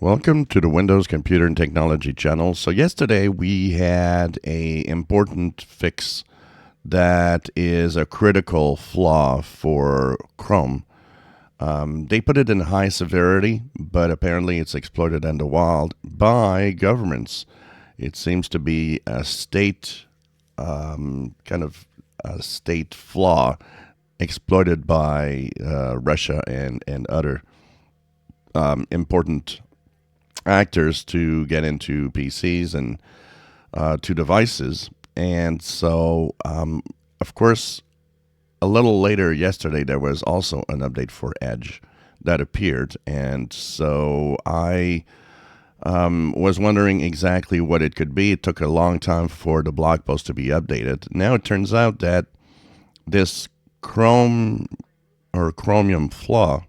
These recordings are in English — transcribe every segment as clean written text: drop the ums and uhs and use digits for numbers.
Welcome to the Windows Computer and Technology channel. So yesterday we had a important fix that is a critical flaw for Chrome. They put it in high severity, but apparently it's exploited in the wild by governments. It seems to be a state kind of a state flaw exploited by Russia and other important actors to get into PCs and to devices. And so, of course, a little later yesterday, there was also an update for Edge that appeared. And so I was wondering exactly what it could be. It took a long time for the blog post to be updated. Now it turns out that this Chrome or Chromium flaw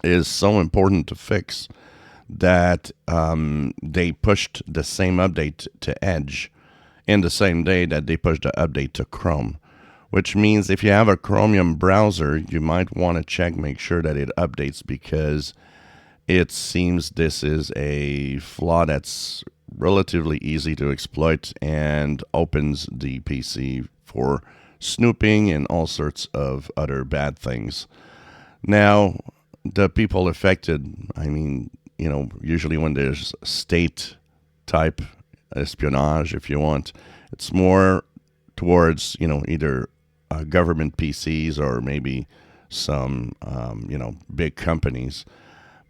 is so important to fix that they pushed the same update to Edge in the same day that they pushed the update to Chrome, which means if you have a Chromium browser, you might want to check, make sure that it updates, because it seems this is a flaw that's relatively easy to exploit and opens the PC for snooping and all sorts of other bad things. Now, the people affected, usually when there's state type espionage, if you want, it's more towards, either government PCs or maybe some, big companies.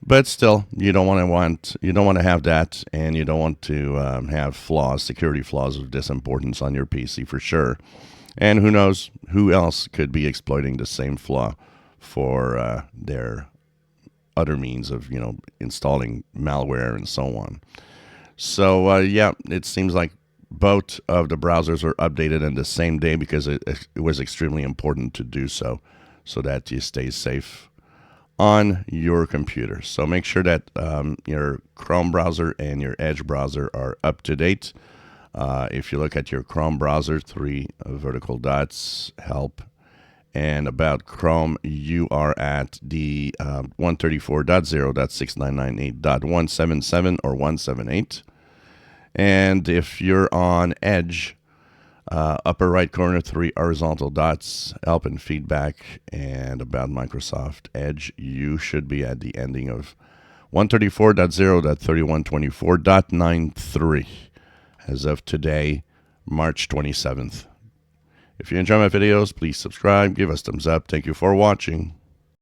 But still, you don't want to have that, and you don't want to have flaws, security flaws of this importance on your PC for sure. And who knows who else could be exploiting the same flaw for their other means of, installing malware and so on. So, it seems like both of the browsers are updated in the same day because it was extremely important to do so that you stay safe on your computer. So make sure that your Chrome browser and your Edge browser are up to date. If you look at your Chrome browser, 3 vertical dots, help, and about Chrome, you are at the 134.0.6998.177 or 178. And if you're on Edge, upper right corner, 3 horizontal dots, help and feedback, and about Microsoft Edge, you should be at the ending of 134.0.3124.93 as of today, March 27th. If you enjoy my videos, please subscribe, give us thumbs up. Thank you for watching.